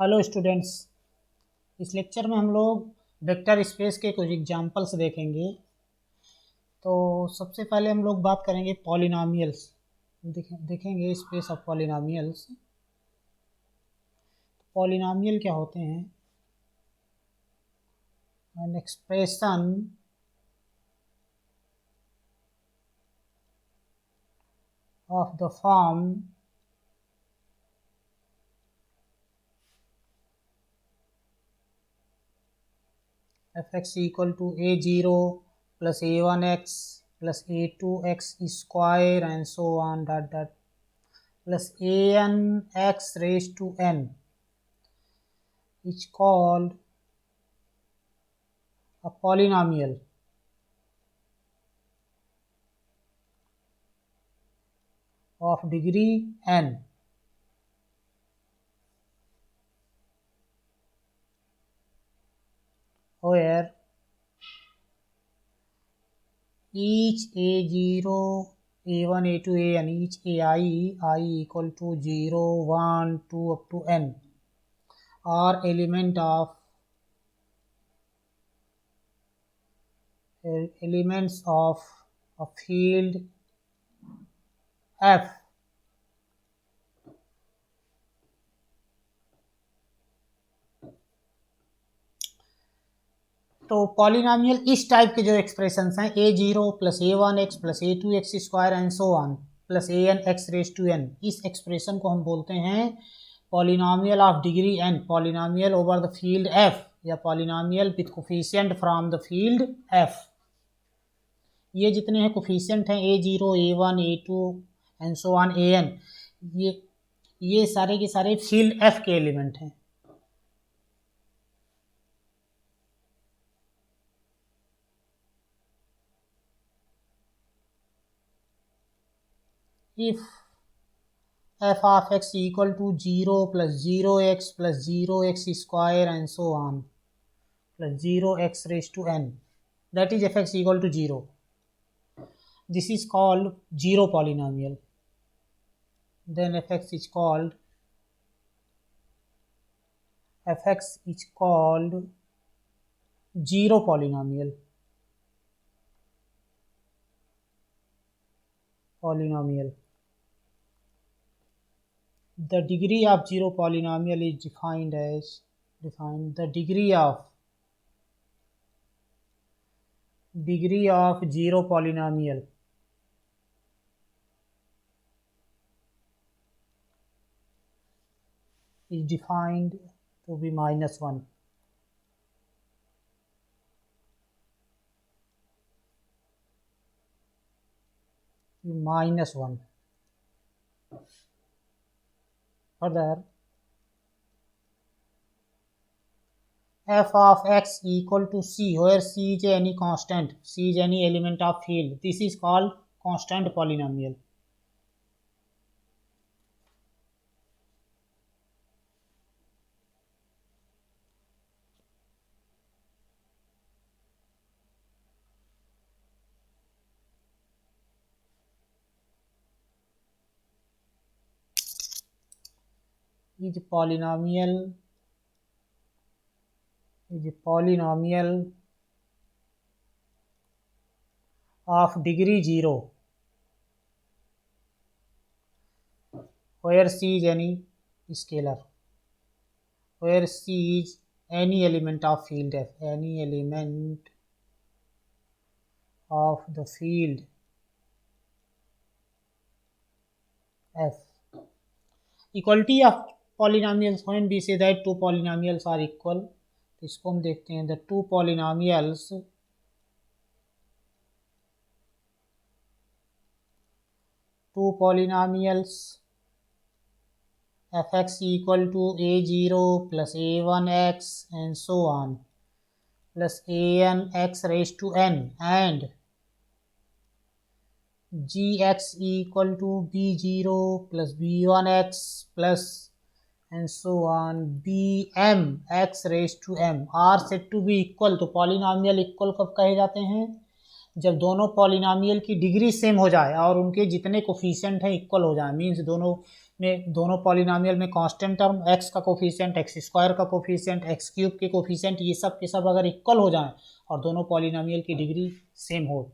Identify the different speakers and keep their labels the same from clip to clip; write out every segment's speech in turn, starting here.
Speaker 1: Hello students. इस lecture में हम लोग वेक्टर स्पेस के कुछ एग्जांपल्स देखेंगे। तो सबसे पहले हम लोग बात करेंगे पॉलिनॉमियल्स। देखेंगे स्पेस ऑफ पॉलिनॉमियल्स। पॉलिनॉमियल क्या होते हैं? An expression of the form f(x) equal to a0 plus a1x plus a2x square and so on plus an x raised to n is called a polynomial of degree n, where each a0, a1, a2, an, each I equal to 0, 1, 2 up to n are elements of a field f. तो polynomial इस type के जो expressions हैं a0 plus a1x plus a2x square and so on plus an x raise to n, इस expression को हम बोलते हैं polynomial of degree n, polynomial over the field f या polynomial with coefficient from the field f। ये जितने हैं coefficient हैं a0, a1, a2 and so on an, ये सारे के सारे फील्ड f के एलिमेंट हैं। If f of x equal to 0 plus 0x plus 0x square and so on plus 0x raised to n, that is fx equal to 0. This is called zero polynomial. Then fx is called zero polynomial. The degree of zero polynomial is defined the degree of zero polynomial is defined to be -1. -1. Further, f of x equal to c, where c is any constant, c is any element of field. This is called constant polynomial. Is polynomial of degree 0, where c is any scalar, where c is any element of field f, any element of the field f. Equality of polynomials, when we say that two polynomials are equal, इसको हम देखते हैं. The two polynomials fx equal to a0 plus a1x and so on plus an x raised to n and gx equal to b0 plus b1x plus and so on bm x raised to m are said to be equal. तो polynomial equal कब कहे जाते हैं? जब दोनों polynomial की degree same हो जाए और उनके जितने कोफिशिएंट हैं इक्वल हो जाए, मीन्स दोनों में दोनों पॉलिनॉमियल में कांस्टेंट टर्म x का कोफिशिएंट, x स्क्वायर का कोफिशिएंट, x क्यूब के कोफिशिएंट ये सब के सब अगर इक्वल हो जाएं और दोनों पॉलिनॉमियल की डिग्री सेम हो,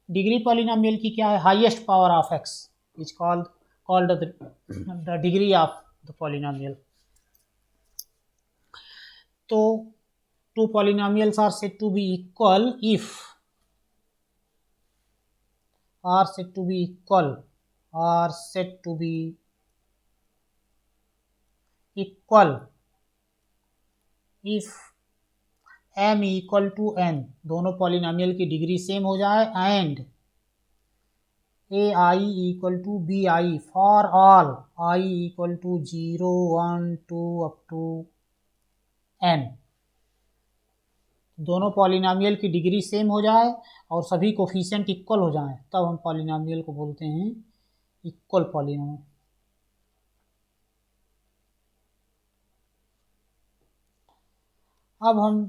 Speaker 1: डिग्री पॉलिनॉमियल की क्या है, highest power of x is called the degree of the polynomial. तो two polynomials are said to be equal if are said to be equal if m equal to n, दोनों polynomial की degree same हो जाए, and ai equal to bi for all I equal to 0 1 2 up to n, दोनों polynomial की degree same हो जाए और सभी कोफिशिएंट इक्वल हो जाएं, तब हम पॉलिनॉमियल को बोलते हैं इक्वल पॉलिनॉमियल। अब हम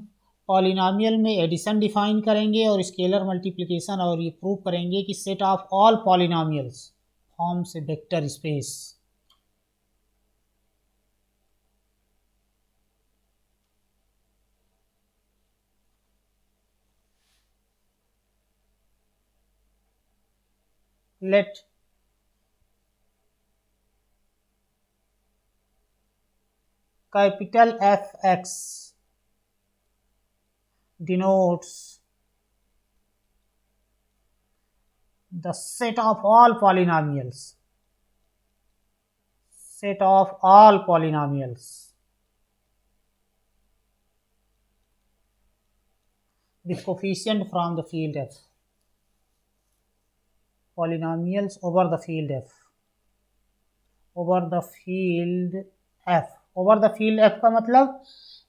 Speaker 1: पॉलिनॉमियल में एडिशन डिफाइन करेंगे और स्केलर मल्टीप्लिकेशन, और ये प्रूव करेंगे कि set of all polynomials forms a vector space. Let capital Fx denotes the set of all polynomials with coefficient from the field F, polynomials over the field F, over the field F का मतलब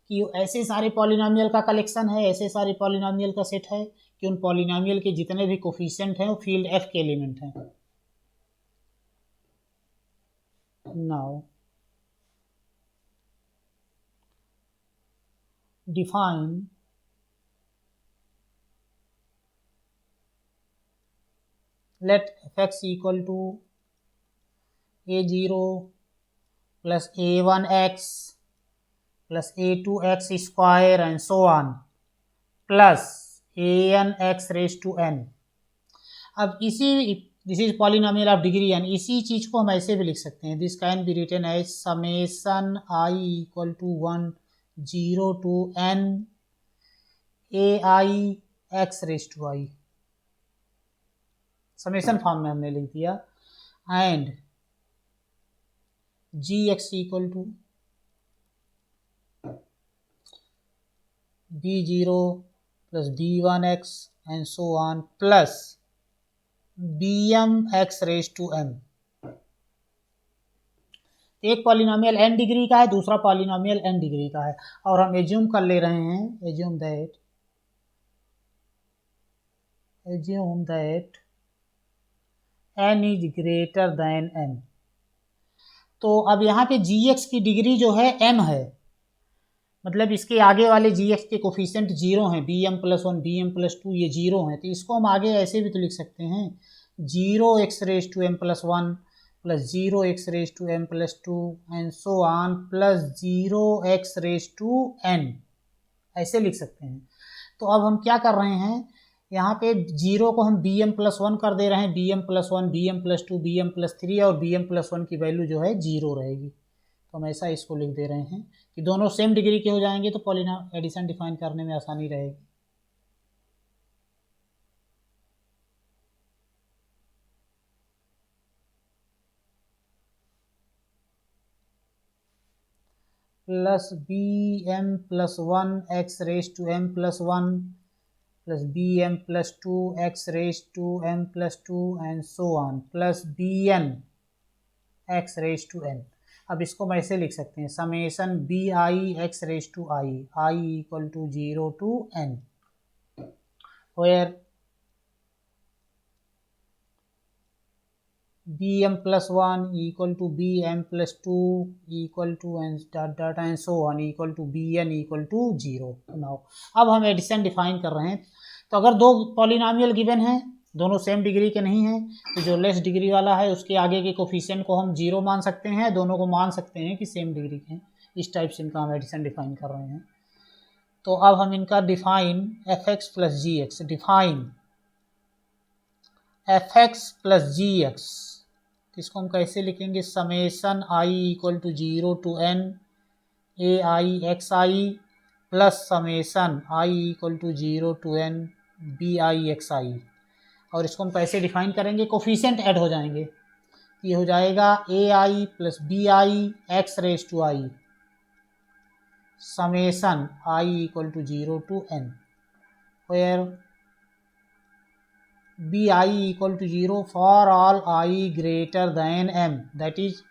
Speaker 1: कि ऐसे सारे polynomial का collection है, ऐसे सारे polynomial का सेट है कि उन पॉलिनॉमियल के जितने भी कोफिशिएंट हैं वो फील्ड F के एलिमेंट हैं। Now define let fx equal to a0 plus a1x plus a2x square and so on plus an x raised to n। अब this is polynomial of degree n, इसी चीज को हम ऐसे भी लिख सकते हैं, this can be written as summation i equal to 1 0 to n ai x raised to i, summation form में हमने लिख दिया, and gx equal to b0 plus b1x and so on plus bmx raise to m। एक polynomial n degree का है, दूसरा polynomial n degree का है, और हम एज्यूम कर ले रहे हैं, assume that n is greater than n। तो अब यहाँ पे gx की डिग्री जो है m है, मतलब इसके आगे वाले gx के कोफिशिएंट 0 हैं, bm+1 bm+2 ये 0 हैं, तो इसको हम आगे ऐसे भी तो लिख सकते हैं 0x raise to m+1 plus 0x raise to m+2 and so on plus 0x raise to n, ऐसे लिख सकते हैं। तो अब हम क्या कर रहे हैं, यहाँ पे 0 को हम bm+1 कर दे रहे हैं, bm+1 bm+2 bm+3 और bm+1 की वैल्यू जो है 0 रहेगी, तो हम ऐसा इसको लिख दे रहे हैं कि दोनों सेम डिग्री के हो जाएंगे तो पॉलिनॉमियल एडिशन डिफाइन करने में आसानी रहेगी। Plus bm+1 x raise to m+1 plus bm+2 x raise to m+2 and so on plus bn x raise to n। अब इसको हम ऐसे लिख सकते हैं summation bi x raise to i equal to 0 to n, where bm+1 equal to bm+2 equal to and so on equal to bn equal to 0। Now अब हम addition define कर रहे हैं, तो अगर दो पॉलिनॉमियल गिवन है दोनों सेम डिग्री के नहीं हैं, तो जो लेस डिग्री वाला है उसके आगे के कोफिशिएंट को हम 0 मान सकते हैं, दोनों को मान सकते हैं कि सेम डिग्री के हैं। इस टाइप से इनका हम एडिशन डिफाइन कर रहे हैं। तो अब हम इनका डिफाइन एफ एक्स प्लस जी X, define F x plus जी एक्स, इसको हम कैसे लिखेंगे, summation I equal to 0 to N A I X I plus summation I equal to 0 to N B I X I. और इसको हम कैसे define करेंगे, coefficient add हो जाएंगे, ये हो जाएगा A I plus B I X raise to I summation I equal to 0 to N, where B I equal to 0 for all I greater than M, that is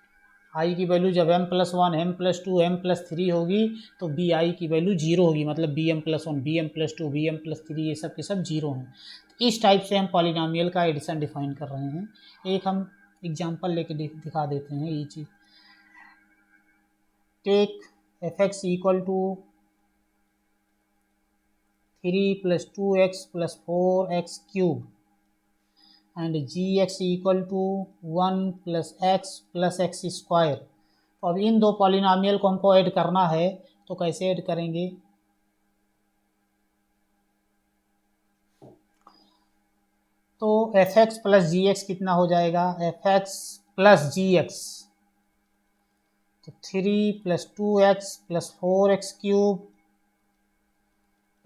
Speaker 1: I की value जब m plus 1 m plus 2 m plus 3 होगी तो B I की value 0 होगी, मतलब b m plus 1 b m plus 2 b m plus 3 ये सब के सब 0 हैं। तो इस टाइप से हम पॉलिनॉमियल का एडिशन डिफाइन कर रहे हैं। एक हम एग्जांपल लेके दिखा देते हैं ये चीज। Take f x equal to 3 plus 2x plus 4x cube and g x equal to 1 plus x square. तो अब इन दो पॉलिनॉमियल को हमको ऐड करना है, तो कैसे ऐड करेंगे, तो एफ एक्स प्लस जी एक्स कितना हो जाएगा, एफ एक्स प्लस जी एक्स, तो 3 plus 2x plus 4x cube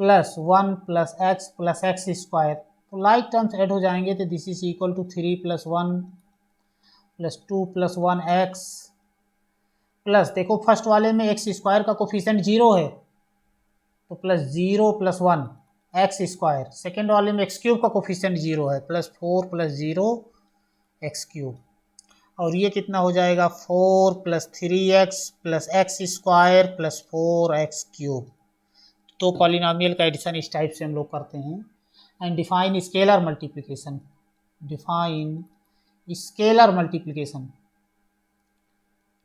Speaker 1: plus 1 plus x square. तो लाइक टर्म्स ऐड हो जाएंगे, तो this is equal to 3 plus 1 plus 2 plus 1 x plus, देखो फर्स्ट वाले में एक्स स्क्वायर का कोफिशिएंट 0 है तो plus 0 plus 1 x square, second वाले में एक्स क्यूब का कोफिशिएंट 0 है प्लस 4 प्लस 0 एक्स क्यूब, और ये कितना हो जाएगा 4 plus 3x plus x square plus 4x cube. तो पॉलिनॉमियल का एडिशन इस टाइप से हम लोग करते हैं। And define scalar multiplication, define scalar multiplication,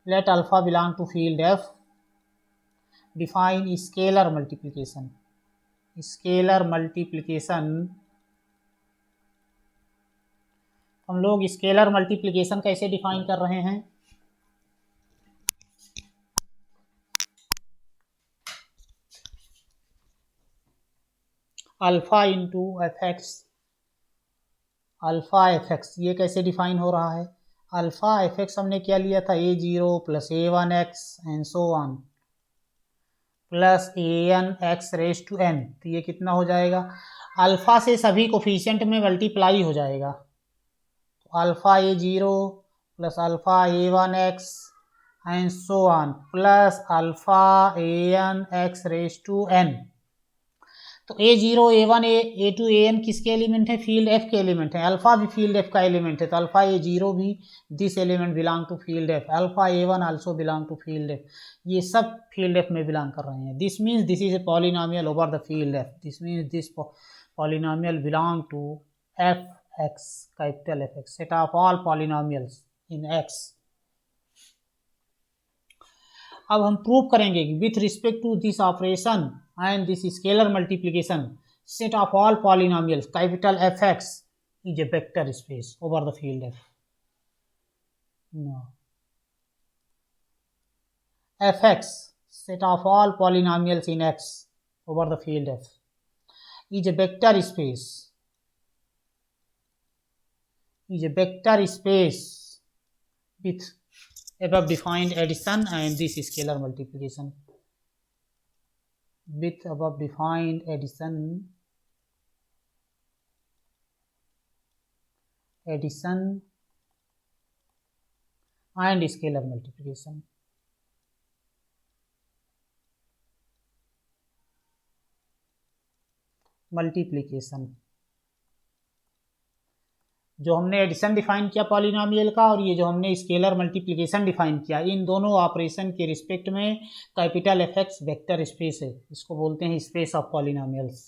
Speaker 1: let alpha belong to field f, define scalar multiplication, scalar multiplication, हम लोग स्केलर मल्टीप्लिकेशन कैसे डिफाइन कर रहे हैं, alpha into f x, alpha f x ये कैसे डिफाइन हो रहा है, अल्फा एफ एक्स हमने क्या लिया था, a0 plus a1 x and so on plus an x raise to n, तो ये कितना हो जाएगा, अल्फा से सभी कोफिशिएंट में मल्टीप्लाई हो जाएगा, तो alpha a0 plus alpha a1 x and so on plus alpha an x raise to n। तो a0 a1 a2 an किसके एलिमेंट है, फील्ड एफ के एलिमेंट है, अल्फा भी फील्ड एफ का एलिमेंट है, तो अल्फा a0 भी this element belong to field f, alpha a1 also belong to field f, ये सब फील्ड एफ में बिलोंग कर रहे हैं। This means this is A polynomial over the field f, this means this polynomial belong to f x, capital F x, set of all polynomials in x. अब हम prove करेंगे कि with respect to this operation and this scalar multiplication set of all polynomials capital Fx is a vector space over the field F. No. Fx set of all polynomials in X over the field F is a vector space, is a vector space with above defined addition and this scalar multiplication, with above defined addition and scalar multiplication। Multiplication, जो हमने addition define किया polynomial का और ये जो हमने scalar multiplication define किया, इन दोनों ऑपरेशन के रिस्पेक्ट में capital F x vector space है, इसको बोलते हैं स्पेस ऑफ पॉलिनॉमियल्स।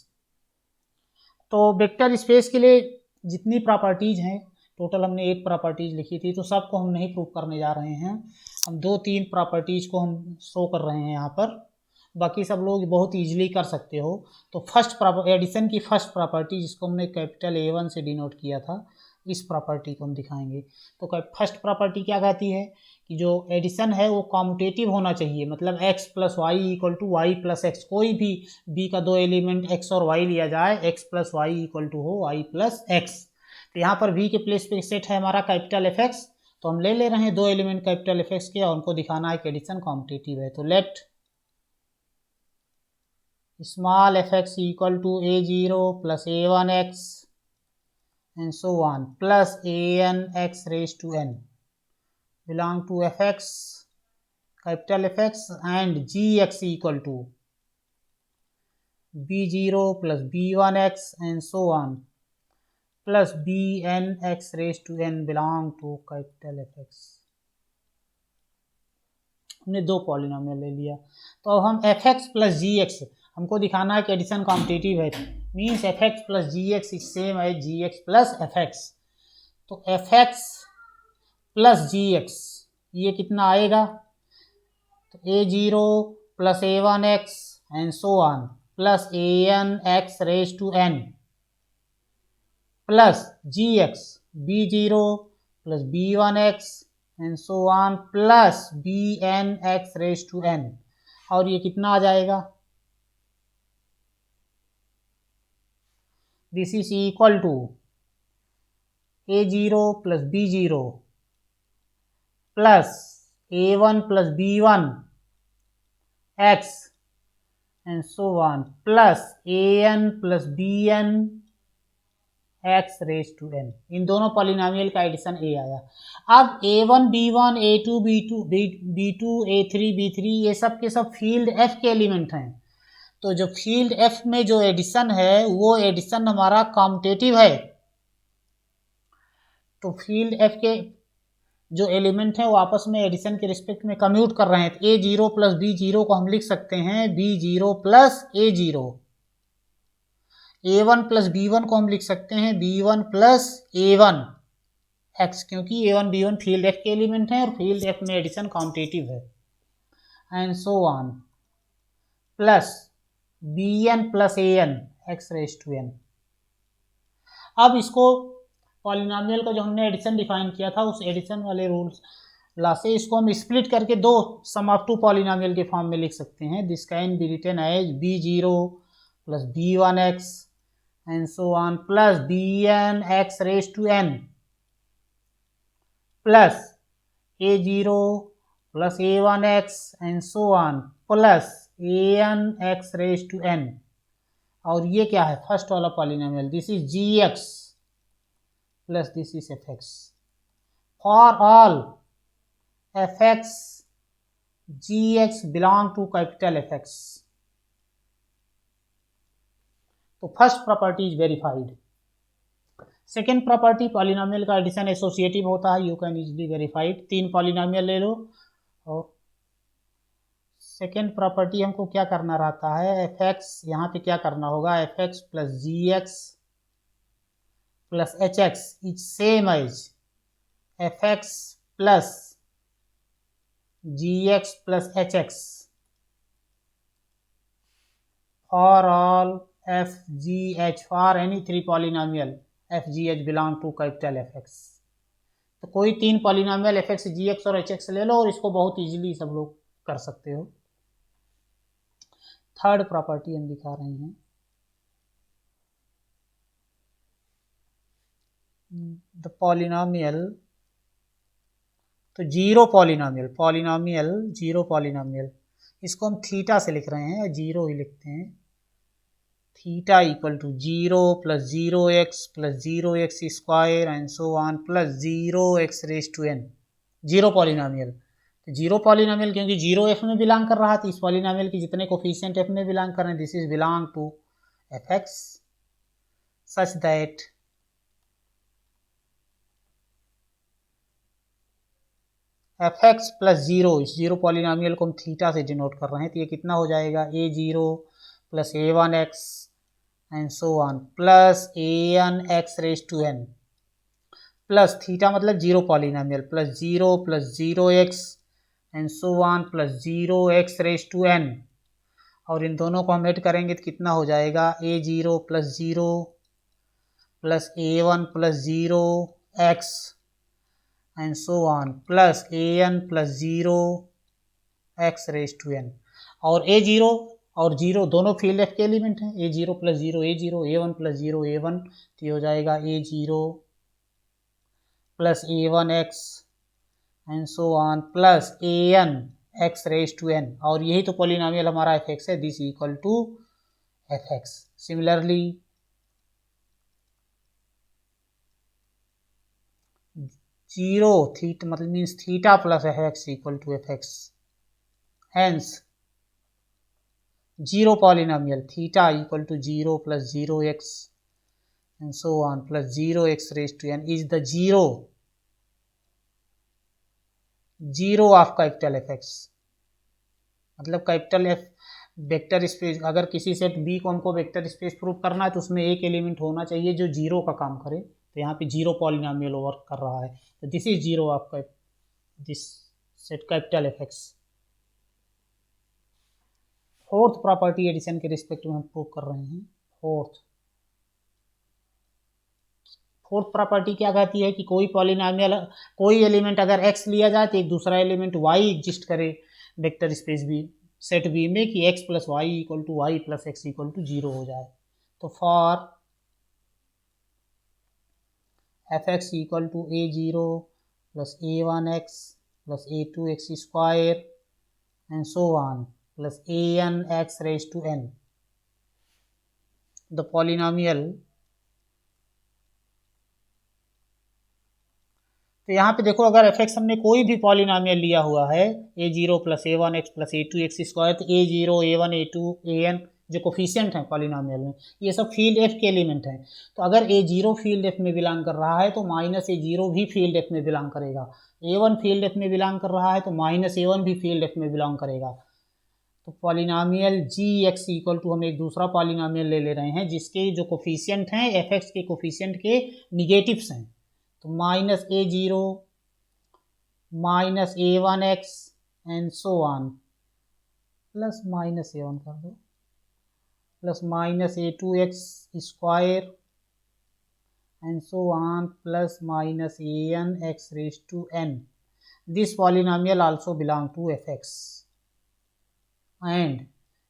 Speaker 1: तो वेक्टर स्पेस के लिए जितनी प्रॉपर्टीज हैं, टोटल हमने 8 प्रॉपर्टीज लिखी थी, तो सबको हम नहीं प्रूव करने जा रहे हैं, हम 2-3 प्रॉपर्टीज को हम शो कर रहे हैं यहाँ पर। बाकी सब लोग बहुत इजीली कर सकते हो। तो एडिशन की फर्स्ट प्रॉपर्टी जिसको हमने कैपिटल A1 से डिनोट किया था, इस प्रॉपर्टी को हम दिखाएंगे। तो फर्स्ट प्रॉपर्टी क्या कहती है कि जो एडिशन है वो कॉम्यूटेटिव होना चाहिए, मतलब x plus Y equal to Y plus x, कोई भी b का दो एलिमेंट x और y लिया जाए, x plus Y equal to हो y प्लस एक्स। तो यहाँ पर v के प्लेस पे सेट है हमारा कैपिटल Fx, तो हम ले रहे हैं दो एलिमेंट कैपिटल Fx के और उनको दिखाना है कि एडिशन कॉम्यूटेटिव है। तो let small fx equal to a0 plus a1x and so on plus an x raised to n belong to fx capital Fx and gx equal to b0 plus b1x and so on plus bn x raised to n belong to capital Fx। हमने दो polynomial ले लिया, तो अब हम fx plus gx, हमको दिखाना है कि एडिशन कॉम्पिटिटिव है, means fx plus gx is same है gx प्लस fx। तो fx प्लस gx ये कितना आएगा, तो a0 plus a1x and so on plus an x raise to n plus gx b0 plus b1x and so on plus bn x raise to n, और ये कितना आ जाएगा, this is equal to a0 plus b0 plus a1 plus b1 x and so on plus an plus bn x raise to n। इन दोनों polynomial का addition a आया। अब a1 b1 a2 b2 a3 b3 ये सब के सब field f के एलिमेंट हैं, तो जो फील्ड f में जो एडिशन है वो एडिशन हमारा कॉम्यूटेटिव है। तो फील्ड f के जो एलिमेंट हैं वो आपस में एडिशन के रिस्पेक्ट में कम्यूट कर रहे हैं, तो a0 प्लस b0 को हम लिख सकते हैं b0 plus a0, a1 plus b1 को हम लिख सकते हैं b1 प्लस a1 x, क्योंकि a1 b1 फील्ड f के एलिमेंट हैं और फील्ड f में एडिशन कॉम्पिटिटिव है, and so on plus bn plus an x raise to n। अब इसको पॉलिनोमियल का जो हमने एडिशन डिफाइन किया था उस एडिशन वाले रूल्स ला से इसको हम स्प्लिट करके दो सम ऑफ टू पॉलिनोमियल के फॉर्म में लिख सकते हैं। This can be written as b0 plus b1x and so on plus bn x raised to n plus a0 plus a1x and so on plus an x raised to n। और ये क्या है, first वाला polynomial, this is gx plus this is fx। For all fx gx belong to capital Fx। तो first property is verified. Second property, polynomial का addition associative होता है, you can easily verified. तीन पॉलिनोमियल ले लो और second property हमको क्या करना रहता है, fx यहाँ पे क्या करना होगा, fx plus gx plus hx is same as fx plus gx plus hx for all fgh for any three polynomial fgh belong to capital Fx। तो कोई तीन पॉलिनोमियल fx gx और hx ले लो और इसको बहुत इजीली सब लोग कर सकते हो। थर्ड प्रॉपर्टी हम दिखा रहे हैं, द पॉलिनोमियल, तो जीरो पॉलिनोमियल इसको हम थीटा से लिख रहे हैं, जीरो ही लिखते हैं, theta equal to 0 plus 0x plus 0x square and so on plus 0x raise to n। Zero polynomial, तो जीरो पॉलिनोमियल क्योंकि जीरो f में बिलोंग कर रहा था, इस पॉलिनोमियल की जितने कोफिशिएंट f में बिलोंग कर रहे हैं, this is belong to fx such that fx plus 0, इस जीरो पॉलिनोमियल को हम थीटा से डिनोट कर रहे हैं, तो ये कितना हो जाएगा, a0 plus a1x and so on plus an x raise to n plus theta मतलब zero polynomial plus 0x and so on plus 0x raise to n और इन दोनों को हम ऐड करेंगे तो कितना हो जाएगा, a0 plus 0 plus a1 plus 0 x and so on plus an plus 0 x raise to n। और a0 और 0 दोनों फील्ड एफ के एलिमेंट हैं, a0 plus 0 a0, a1 plus 0 a1, तो ये हो जाएगा a0 plus a1x and so on plus an x raise to n। और यही तो पॉलिनोमियल हमारा fx है, this equal to fx। Similarly 0 theta मतलब means theta plus fx equal to fx, hence 0 polynomial theta equal to 0 plus 0x and so on plus 0x raise to n is the zero of capital fx। मतलब capital F vector space, अगर किसी set B को हमको vector space prove करना है तो उसमें एक एलिमेंट होना चाहिए जो जीरो का काम करे, तो यहाँ पे जीरो पॉलिनोमियल वर्क कर रहा है, तो this is zero of this set capital fx। Fourth property addition के रिस्पेक्ट में हम प्रूव कर रहे हैं। फोर्थ प्रॉपर्टी क्या कहती है कि कोई पॉलिनोमियल, कोई एलिमेंट अगर x लिया जाए तो एक दूसरा एलिमेंट y एग्जिस्ट करे vector space b set b में कि x plus Y equal to Y plus x equal to 0 हो जाए। तो for fx equal to a0 plus a1x plus a2x square and so on plus an x raise to n, the polynomial. तो यहाँ पे देखो अगर fx हमने कोई भी पॉलिनोमियल लिया हुआ है a0 plus a1x plus a2x square, तो a0 a1 a2 an जो कोफिशिएंट हैं पॉलिनोमियल में ये सब फील्ड f के एलिमेंट हैं। तो अगर a0 फील्ड f में बिलोंग कर रहा है तो माइनस a0 भी फील्ड f में बिलोंग करेगा, a1 फील्ड f में बिलोंग कर रहा है तो माइनस a1 भी फील्ड f में बिलोंग करेगा। तो पॉलिनोमियल gx इक्वल टू हम एक दूसरा पॉलिनोमियल ले रहे हैं जिसके जो कोफिशिएंट हैं fx के कोफिशिएंट के निगेटिव्स हैं, तो minus a0 minus a1x and so on plus minus a1 कर दो plus minus a2x square and so on plus minus an x raise to n। This polynomial also belong to fx and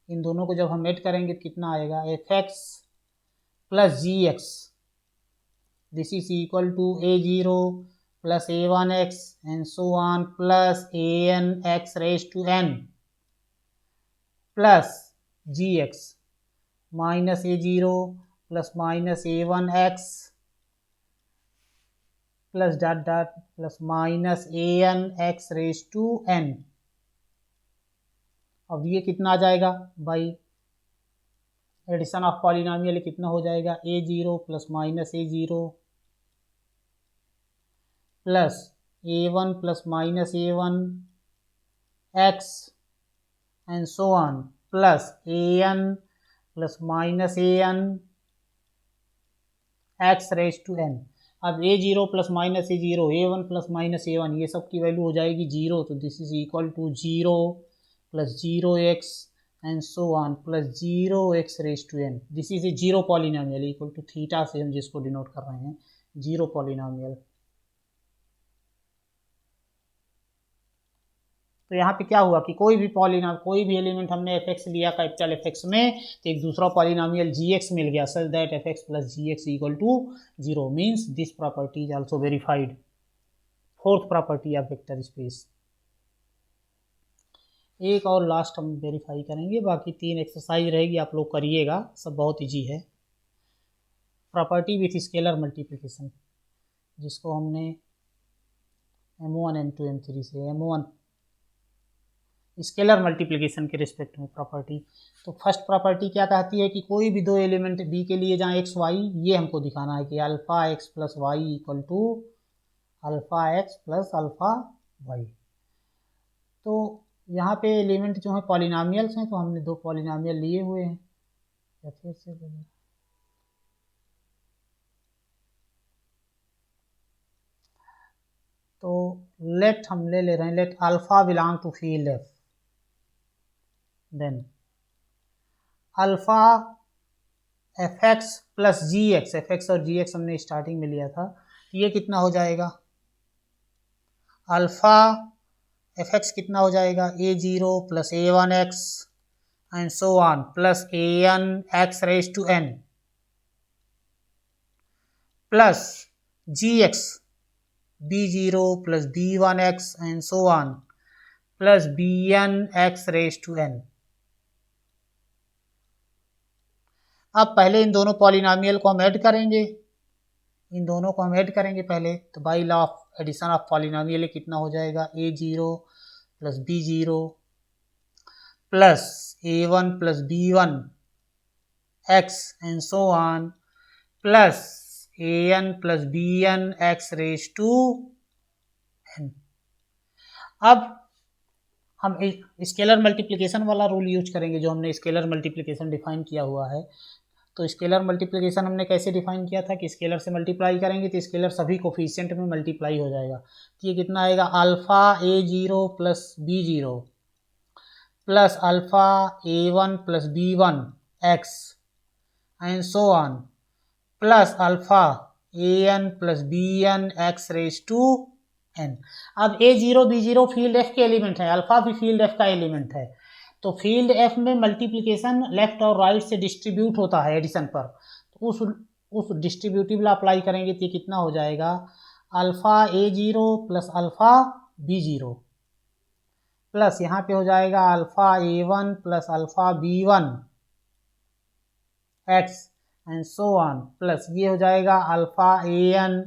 Speaker 1: इन दोनों को जब हम add करेंगे तो कितना आएगा, fx plus gx, this is equal to a0 plus a1x and so on plus an x raised to n plus gx minus a0 plus minus a1x plus dot dot plus minus an x raised to n। अब ये कितना आ जाएगा भाई, addition of polynomial कितना हो जाएगा, a0 plus minus a0 plus a1 plus minus a1 x and so on plus an plus minus an x raise to n। अब a0 plus minus a0 a1 plus minus a1 ये सब की value हो जाएगी 0, तो this is equal to 0 plus 0x and so on plus 0x raise to n। This is a zero polynomial equal to theta से हम जिसको denote कर रहे हैं जीरो पॉलिनोमियल। तो यहाँ पे क्या हुआ कि कोई भी एलिमेंट हमने fx लिया कैपिटल fx में तो एक दूसरा पॉलिनोमियल gx मिल गया, such that fx plus gx equal to 0 means this property is also verified. Fourth property of vector space. एक और लास्ट हम वेरीफाई करेंगे, बाकी 3 एक्सरसाइज रहेगी, आप लोग करिएगा, सब बहुत ईजी है। प्रॉपर्टी विथ स्केलर मल्टीप्लिकेशन, जिसको हमने m1 m2 m3 से m1 स्केलर मल्टीप्लिकेशन के रिस्पेक्ट में प्रॉपर्टी। तो फर्स्ट प्रॉपर्टी क्या कहती है कि कोई भी दो एलिमेंट बी के लिए जहाँ एक्स वाई, ये हमको दिखाना है कि alpha x plus Y equal to alpha x plus alpha y. तो यहाँ पे एलिमेंट जो है पॉलिनोमियल्स हैं, तो हमने दो पॉलिनोमियल लिए हुए हैं, या फिर से तो लेट हम ले रहे हैं, let alpha belong to field f, then alpha f x plus ji x, f x और जी एक्स हमने स्टार्टिंग में लिया था, ये कितना हो जाएगा, अल्फा एफ एक्स कितना हो जाएगा, A zero plus A one x and so on plus A N x raise to N plus ji X B zero plus B one x and so on plus B N x raise to N. अब पहले इन दोनों polynomial को हम add करेंगे, इन दोनों को हम add करेंगे पहले, तो by law of addition of polynomial कितना हो जाएगा, A zero plus B zero plus A one plus B one x and so on plus A N plus B N x raise to N. अब हम scalar multiplication वाला rule use करेंगे, जो हमने scalar multiplication define किया हुआ है। तो स्केलर मल्टीप्लिकेशन हमने कैसे डिफाइन किया था कि स्केलर से मल्टीप्लाई करेंगे तो स्केलर सभी कोफिशिएंट में मल्टीप्लाई हो जाएगा। तो ये कितना आएगा, alpha A zero plus B zero plus alpha A one plus B one x and so on plus alpha A N plus B N x raise to N. अब A zero B zero field F के element है, alpha भी field F का element है, तो field F में multiplication left और right से डिस्ट्रीब्यूट होता है एडिशन पर, तो उस डिस्ट्रीब्यूटिव ला अप्लाई करेंगे तो ये कितना हो जाएगा, अल्फा ए zero plus alpha B zero plus यहाँ पे हो जाएगा alpha A one plus alpha B one x and so on plus ये हो जाएगा alpha A N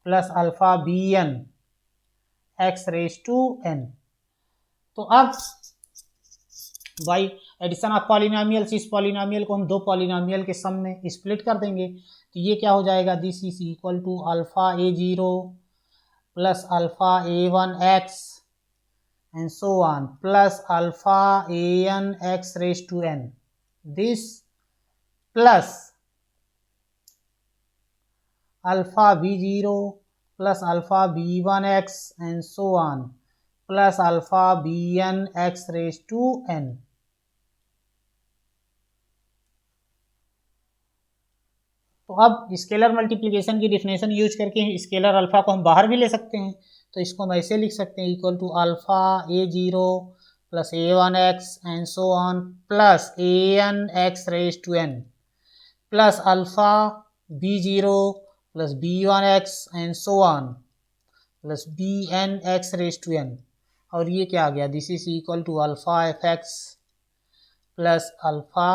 Speaker 1: plus alpha B N x raise to N. तो अब बाई एडिशन ऑफ पॉलिनोमियल्स इस पॉलिनोमियल को हम दो पॉलिनोमियल के सम में स्प्लिट कर देंगे, तो ये क्या हो जाएगा, this is equal to alpha A zero plus alpha A one x and so on plus alpha A N x raise to n, this plus alpha B zero plus alpha B one x and so on plus alpha B N x raise to N. तो अब scalar multiplication की definition use करके scalar alpha को हम बाहर भी ले सकते हैं, तो इसको हम ऐसे लिख सकते हैं, equal to alpha A zero plus A one x and so on plus A N x raise to N plus alpha B zero plus B one x and so on plus B N x raise to n. और ये क्या आ गया, this is equal to alpha f x plus alpha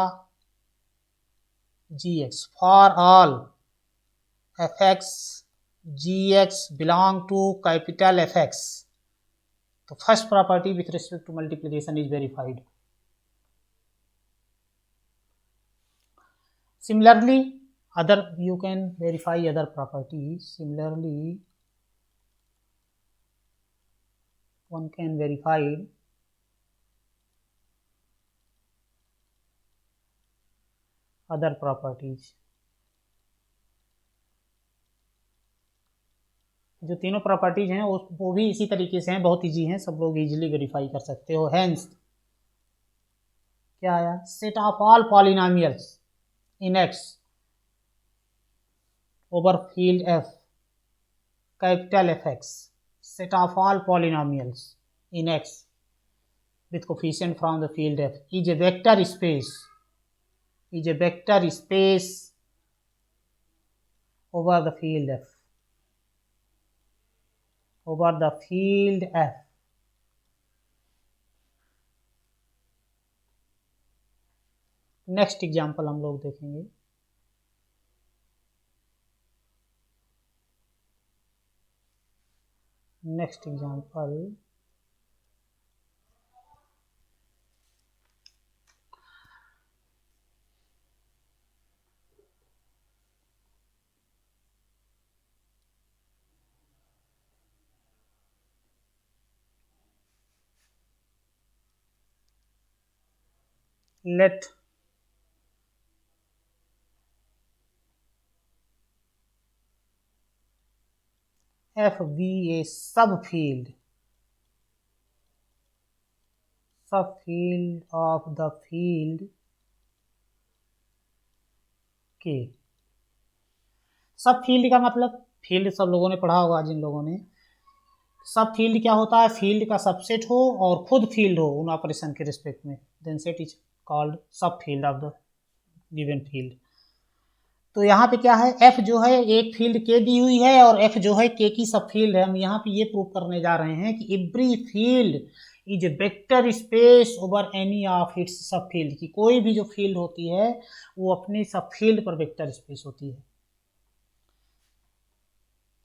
Speaker 1: g x for all f x g x belong to capital F x. तो first property with respect to multiplication is verified. Similarly, you can verify other properties. Similarly, one can verify other properties. जो तीनों properties हैं वो भी इसी तरीके से हैं, बहुत इजी हैं, सब लोग इजीली वेरीफाई कर सकते हो। हेंस क्या आया, set of all polynomials in X over field F, capital Fx, set of all polynomials in X with coefficient from the field F is a vector space, is a vector space over the field F, over the field F। Next example हम लोग देखेंगे, next example let F be a subfield of the field के। सब field का मतलब, field सब लोगों ने पढ़ा होगा जिन लोगों ने। सब फील्ड क्या होता है? फील्ड का सबसेट हो और खुद फील्ड हो उन ऑपरेशन के रिस्पेक्ट में, देन सेट इज कॉल्ड सब field of the given field. तो यहाँ पे क्या है, एफ जो है एक फील्ड के दी हुई है और एफ जो है के की सब फील्ड है। हम यहाँ पे ये प्रूव करने जा रहे हैं कि every field is vector space over any of its sub field, की कोई भी जो फील्ड होती है वो अपनी सब फील्ड पर वेक्टर स्पेस होती है।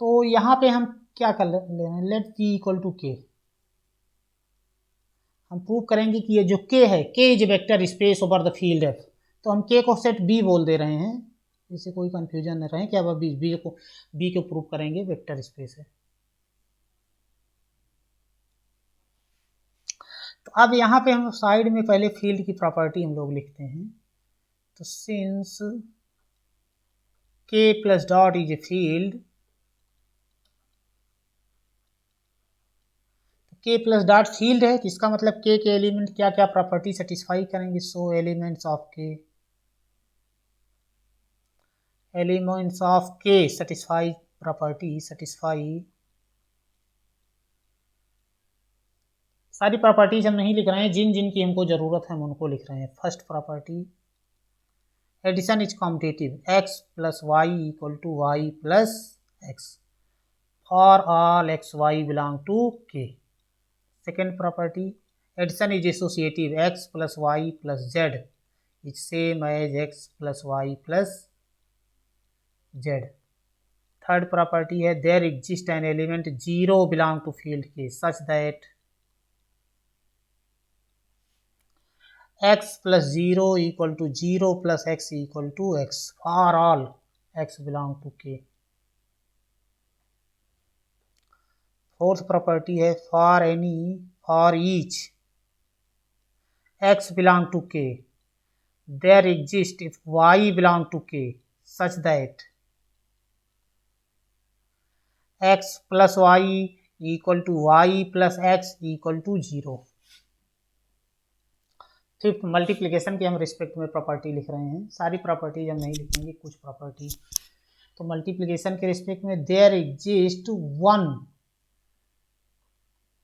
Speaker 1: तो यहाँ पे हम क्या कर ले रहे हैं, लेट P इक्वल टू के। हम प्रूव करेंगे कि ये जो के है, के is vector space over the field F. तो हम के को सेट बी बोल दे रहे हैं, इससे कोई कंफ्यूजन न रहे कि अब बी को प्रूव करेंगे वेक्टर स्पेस है। तो अब यहाँ पे हम साइड में पहले फील्ड की प्रॉपर्टी हम लोग लिखते हैं। तो सिंस के plus dot is a field, के प्लस डॉट फील्ड है, तो इसका मतलब के एलिमेंट क्या क्या प्रॉपर्टी सेटिस्फाई करेंगे। सो एलिमेंट्स ऑफ के, एलिमेंट्स ऑफ के सेटिस्फाई प्रॉपर्टी, सेटिस्फाई सारी प्रॉपर्टीज हम नहीं लिख रहे हैं, जिन जिन की हमको जरूरत है हम उनको लिख रहे हैं। First property, addition is competitive, X plus Y equal to Y plus x for all x Y belong to K. Second property, addition is associative, X plus Y plus Z is same as X plus Y plus Z. Third property है, there exist an element zero belong to field K such that x plus zero equal to zero plus x equal to x for all x belong to K. Fourth property है, for each x belong to K there exist if y belong to K such that x plus Y equal to Y plus x equal to zero. Fifth, multiplication के हम respect में property लिख रहे हैं, सारी properties हम नहीं लिखेंगे, कुछ प्रॉपर्टी। तो मल्टीप्लिकेशन के रिस्पेक्ट में, there exist one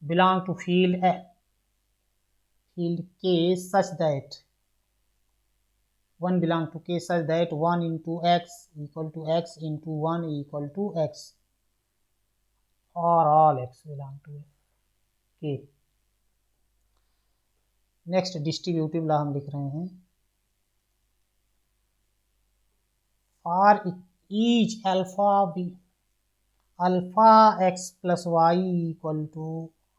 Speaker 1: belong to field K such that one belong to K such that one into x equal to X into one equal to X और all x belong to K. Next distributive law हम लिख रहे हैं, for each alpha x plus Y equal to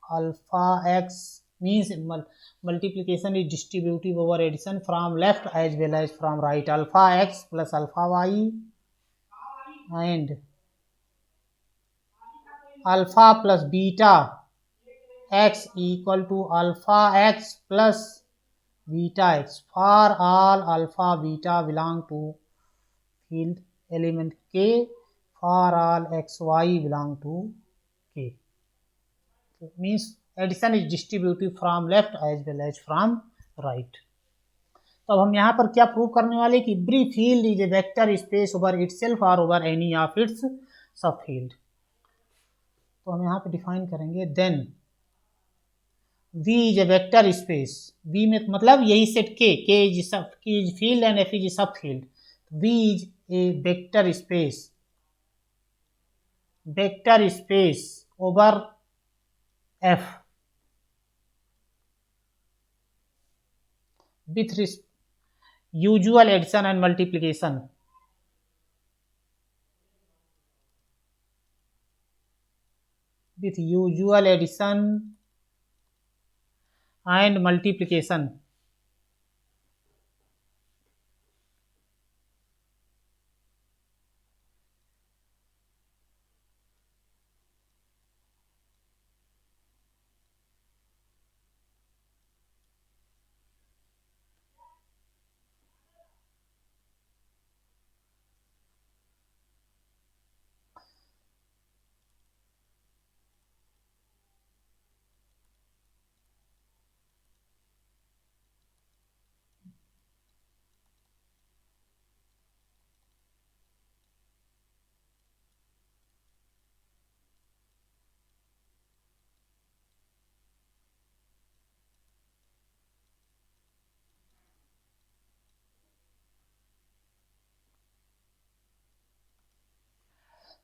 Speaker 1: alpha X means multiplication is distributive over addition from left as well as from right. Alpha x plus alpha y and alpha plus beta x equal to alpha x plus beta x for all alpha beta belong to field element k for all x y belong to k. So means addition is distributive from left as well as from right. तो अब हम यहाँ पर क्या prove करने वाले कि every field is a vector space over itself और over any of its sub field. तो हम यहाँ पे डिफाइन करेंगे, then V is a vector space, V में मतलब यही set K is sub, K is field and F is sub field. V is a vector space over F with usual addition and multiplication, with usual addition and multiplication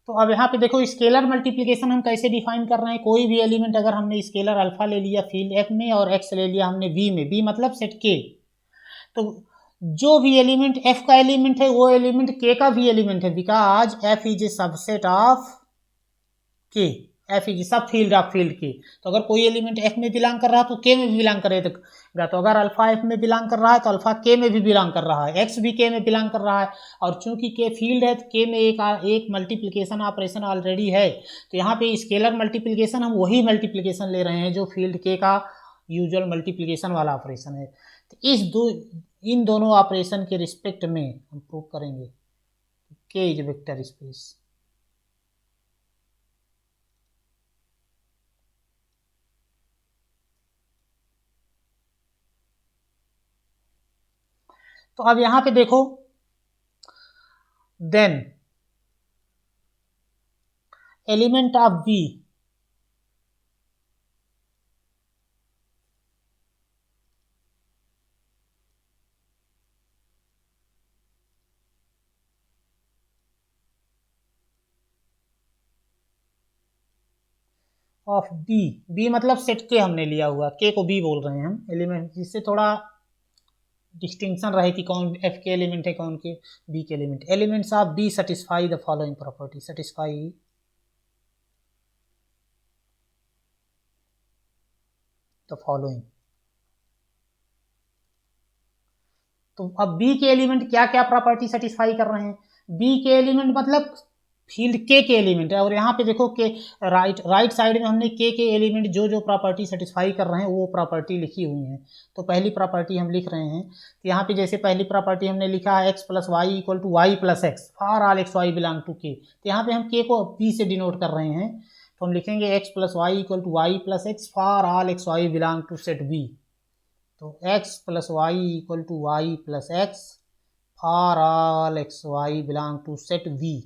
Speaker 1: तो अब यहाँ पे देखो scalar multiplication हम कैसे define कर रहे हैं। कोई भी एलिमेंट अगर हमने स्केलर अल्फा ले लिया फील्ड एफ में और एक्स ले लिया हमने वी में, वी मतलब सेट के, तो जो भी एलिमेंट एफ का एलिमेंट है वो एलिमेंट के का भी एलिमेंट है, because F is a subset of के, F is sub field of field के। तो अगर कोई एलिमेंट एफ में बिलोंग कर रहा है तो के में भी बिलोंग करेगा। तो अगर अल्फा एफ में बिलोंग कर रहा है तो अल्फा के में भी बिलोंग कर रहा है, एक्स भी के में बिलोंग कर रहा है। और चूंकि के फील्ड है तो के में एक मल्टीप्लिकेशन ऑपरेशन ऑलरेडी है। तो यहाँ पे स्केलर मल्टीप्लिकेशन हम वही मल्टीप्लिकेशन ले रहे हैं जो फील्ड के का यूजुअल मल्टीप्लिकेशन वाला ऑपरेशन है। तो इन दोनों ऑपरेशन के रिस्पेक्ट में हम प्रूव करेंगे के इज वेक्टर स्पेस। तो अब यहां पे देखो, then element of B of B, B मतलब सेट के हमने लिया हुआ, के को बी बोल रहे हैं हम एलिमेंट, जिससे थोड़ा डिस्टिंक्शन रहे कि कौन एफ के एलिमेंट है कौन के बी के element. Elements of B satisfy the following property, satisfy the following. तो अब बी के एलिमेंट क्या क्या प्रॉपर्टी सेटिस्फाई कर रहे हैं। बी के एलिमेंट मतलब फील्ड के एलिमेंट है, और यहाँ पे देखो के राइट साइड में हमने के एलिमेंट जो जो प्रॉपर्टी सेटिस्फाई कर रहे हैं वो प्रॉपर्टी लिखी हुई हैं। तो पहली प्रॉपर्टी हम लिख रहे हैं, तो यहाँ पे जैसे पहली प्रॉपर्टी हमने लिखा है x plus Y equal to Y plus x for all x Y belong to K. तो यहाँ पे हम के को बी से डिनोट कर रहे हैं, तो हम लिखेंगे X plus Y equal to Y plus x for all x Y belong to set B. तो X plus Y equal to Y plus x for all x Y belong to set V.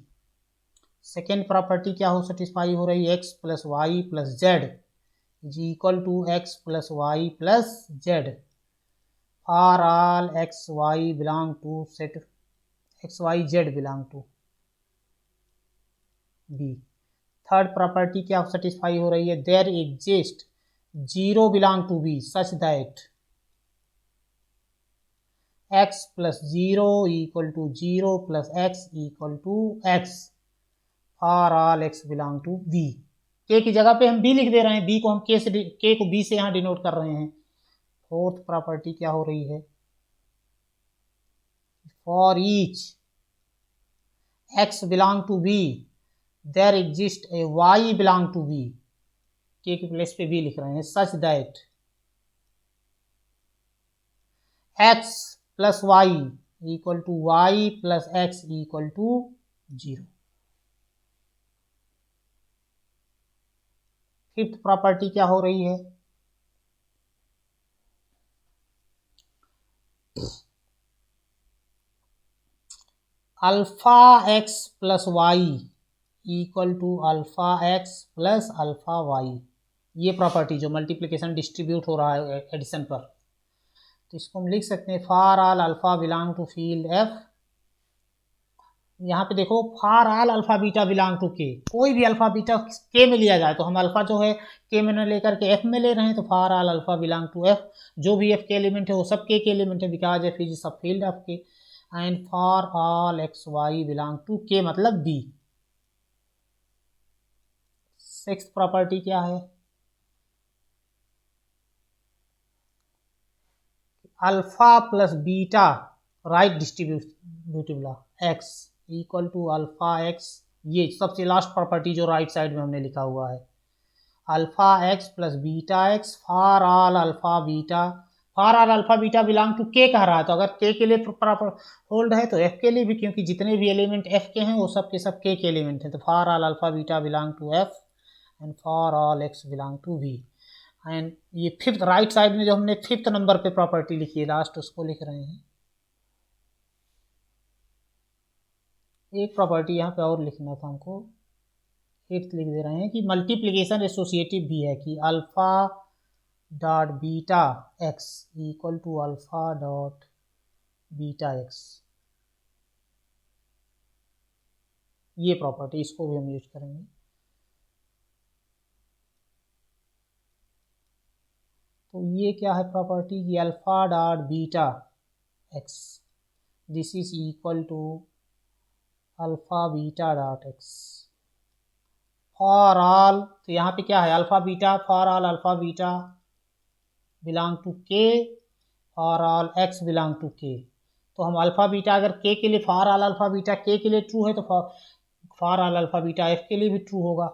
Speaker 1: Second property क्या हो satisfy हो रही है, x plus Y plus Z is equal to X plus Y plus Z for all x Y belong to set X Y Z belong to B. Third property क्या satisfy हो रही है, there exist zero belong to B such that x plus zero equal to zero plus x equal to x for all x belong to B. K की जगह पे हम B लिख दे रहे हैं, बी को हम के को बी से यहाँ डिनोट कर रहे हैं। फोर्थ प्रॉपर्टी क्या हो रही है, for each x belong to B there exist a y belong to B, K place पे बी लिख रहे हैं, such that x plus Y equal to Y plus x equal to zero. Fifth property क्या हो रही है, alpha x plus Y equal to alpha x plus alpha y. ये property जो मल्टीप्लिकेशन डिस्ट्रीब्यूट हो रहा है एडिशन पर, तो इसको हम लिख सकते हैं for all alpha belong to field F. यहाँ पे देखो for all alpha beta belong to K, कोई भी अल्फा बीटा के में लिया जाए, तो हम अल्फा जो है के में न लेकर के एफ में ले रहे हैं, तो for all alpha belong to F, जो भी एफ के एलिमेंट है वो सब के एलिमेंट है because F is sub field of K. And for all x Y belong to K मतलब बी। सिक्स्थ प्रॉपर्टी क्या है, alpha plus beta right distributive x equal to alpha x, ये सबसे last property जो right side में हमने लिखा हुआ है, alpha x plus beta x for all alpha beta, for all alpha beta belong to K कह रहा है, तो अगर के लिए प्रॉपर होल्ड है तो एफ के लिए भी, क्योंकि जितने भी एलिमेंट एफ के हैं वो सब के सब के एलिमेंट हैं। तो for all alpha beta belong to F and for all x belong to V. And ये फिफ्थ राइट साइड में जो हमने फिफ्थ नंबर पे प्रॉपर्टी लिखी है लास्ट, उसको लिख रहे हैं। एक प्रॉपर्टी यहाँ पे और लिखना था हमको, फिफ्थ लिख दे रहे हैं कि मल्टीप्लिकेशन एसोसिएटिव भी है, कि alpha dot beta x equal to alpha dot beta x. ये प्रॉपर्टी, इसको भी हम यूज करेंगे। तो ये क्या है प्रॉपर्टी की, alpha dot beta X, this is equal to alpha beta dot X for all. तो यहाँ पे क्या है, alpha beta, for all alpha beta belong to K, for all x belong to K. तो हम अल्फा बीटा अगर के के लिए, फॉर ऑल अल्फा बीटा के के लिए ट्रू है, तो for all alpha beta F के लिए भी ट्रू होगा।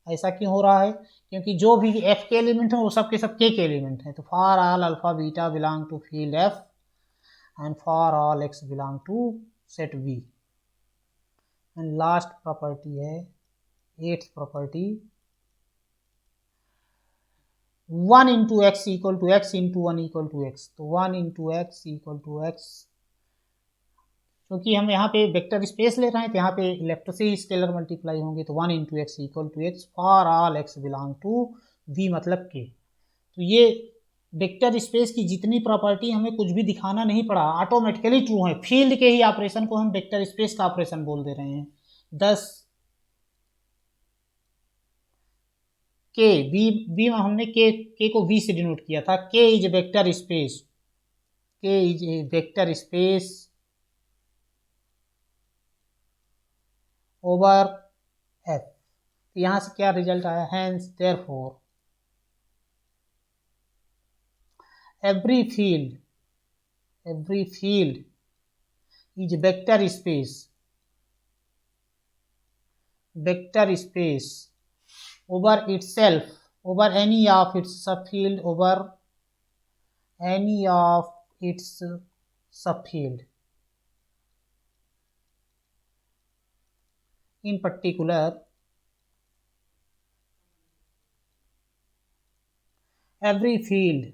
Speaker 1: ऐसा क्यों हो रहा है, क्योंकि जो भी एफ के एलिमेंट हैं वो सब के एलिमेंट हैं। तो for all alpha beta belong to field F and for all x belong to set B. And last property है, eighth property, 1 into x equal to X into 1 equal to X. तो 1 into x equal to X, क्योंकि हम यहाँ पे vector space ले रहे हैं तो यहाँ पे लेफ्ट से ही स्केलर मल्टीप्लाई होंगे। तो 1 into x equal to x for all x belong to V, मतलब के। तो ये वेक्टर स्पेस की जितनी प्रॉपर्टी हमें कुछ भी दिखाना नहीं पड़ा, ऑटोमेटिकली ट्रू है। फील्ड के ही ऑपरेशन को हम वेक्टर स्पेस का ऑपरेशन बोल दे रहे हैं। 10 के वी में हमने के को वी से डिनोट किया था। K is a vector space, K is a vector space over F. यहां से क्या रिजल्ट आया, hence therefore every field is vector space over itself, over any of its subfield, over any of its subfield. In particular, every field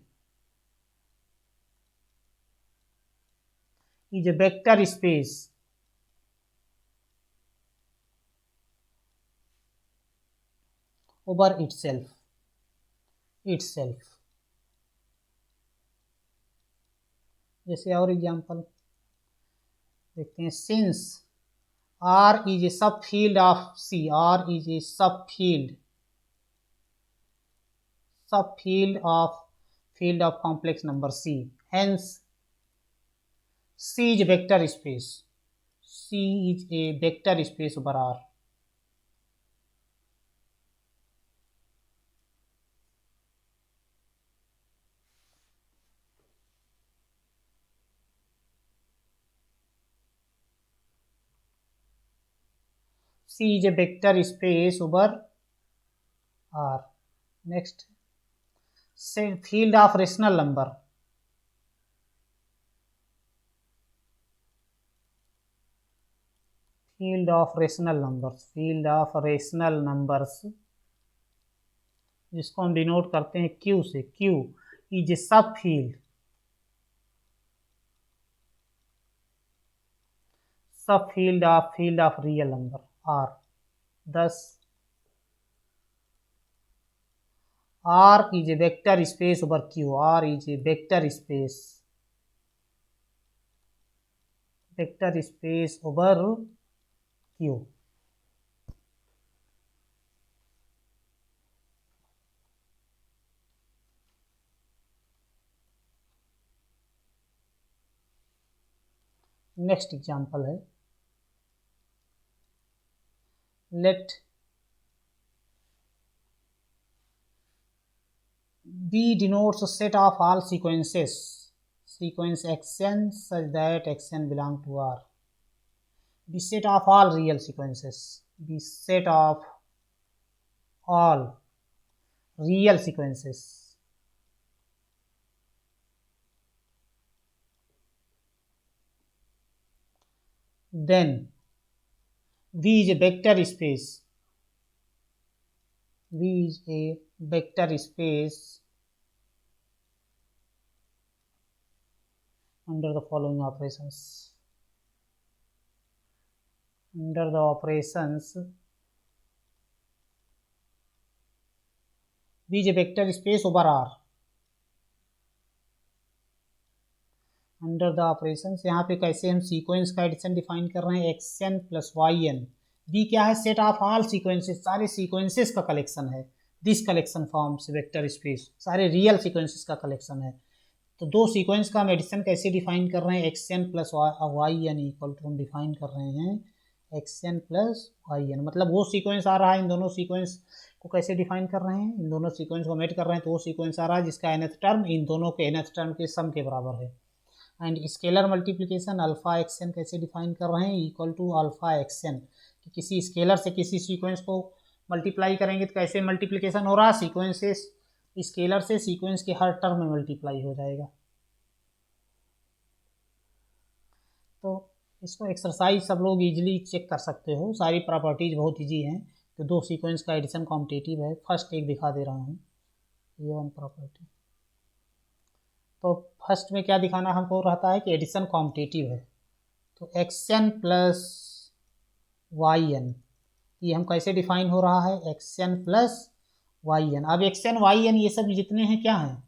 Speaker 1: is a vector space over itself. जैसे और example देखते हैं, since R is a subfield of C, R is a subfield of field of complex number C, hence C is a vector space, C is a vector space over R. C is a vector space over R. Next, say field of rational number. Field of rational numbers, जिसको हम denote करते हैं Q से। Q is a subfield of field of real number R. Thus, R is a vector space over Q. R is a vector space over Q. Next example है, late B denotes a set of all sequence xn such that xn belong to R. B set of all real sequences, B set of all real sequences. Then V is a vector space. V is a vector space under the following operations. Under the operations, V is a vector space over R. Under the operations, यहाँ पे कैसे हम sequence का addition define कर रहे हैं, x n plus y n, B क्या है, सेट ऑफ ऑल सीक्वेंसेस, सारे सीक्वेंसेस का कलेक्शन है। This collection forms vector space, सारे रियल सीक्वेंसेस का कलेक्शन है। तो दो सीक्वेंस का हम एडिशन कैसे डिफाइन कर रहे हैं, x n plus y n equal to हम डिफाइन कर रहे हैं x n plus y n, मतलब वो सीक्वेंस आ रहा है, इन दोनों सीक्वेंस को कैसे डिफाइन कर रहे हैं, इन दोनों सीक्वेंस को मेट कर रहे हैं, तो वो सीक्वेंस आ रहा है जिसका nth टर्म इन दोनों के nth टर्म के सम के बराबर है। And scalar multiplication alpha x n कैसे डिफाइन कर रहे हैं, equal to alpha x n, कि किसी स्केलर से किसी सीक्वेंस को मल्टीप्लाई करेंगे तो कैसे मल्टीप्लिकेशन हो रहा है, सीक्वेंसेस स्केलर से सीक्वेंस के हर टर्म में मल्टीप्लाई हो जाएगा। तो इसको एक्सरसाइज सब लोग इजीली चेक कर सकते हो, सारी प्रॉपर्टीज बहुत इजी हैं। तो दो सीक्वेंस का एडिशन कॉम्पिटिटिव है। फर्स्ट एक दिखा दे रहा हूँ, ये वन प्रॉपर्टी। तो फर्स्ट में क्या दिखाना हमको रहता है कि एडिशन कॉम्पिटिटिव है। तो x n plus y n, ये हम कैसे डिफाइन हो रहा है, x n plus y n. अब एक्स एन वाई एन ये सब जितने हैं क्या हैं,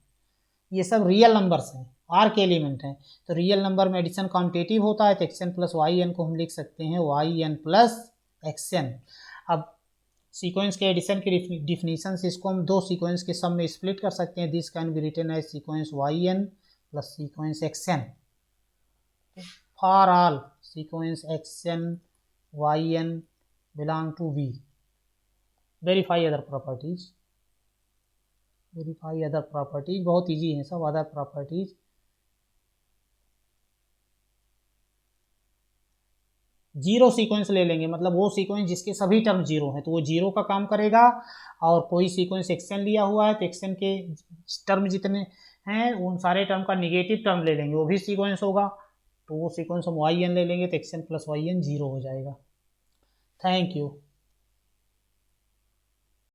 Speaker 1: ये सब रियल नंबर्स हैं, आर के एलिमेंट हैं। तो रियल नंबर में एडिशन कॉम्पिटिटिव होता है, तो x n plus y n को हम लिख सकते हैं y n plus x n. अब सीक्वेंस के एडिशन की डिफिनीशन से इसको हम दो सीक्वेंस के सम में स्प्लिट कर सकते हैं। This can be written as sequence y n plus sequence x n. For all sequence x n y n belong to V, verify other properties, verify other properties, बहुत इजी है सब other properties. Zero sequence ले लेंगे, मतलब वो sequence जिसके सभी term zero हैं तो वो जीरो का काम करेगा। और कोई सीक्वेंस एक्सएन लिया हुआ है तो एक्सएन के टर्म जितने हैं उन सारे टर्म का निगेटिव टर्म ले लेंगे, वो भी सीक्वेंस होगा। तो वो सीक्वेंस हम वाई एन ले लेंगे तो x n plus y n zero हो जाएगा। Thank you.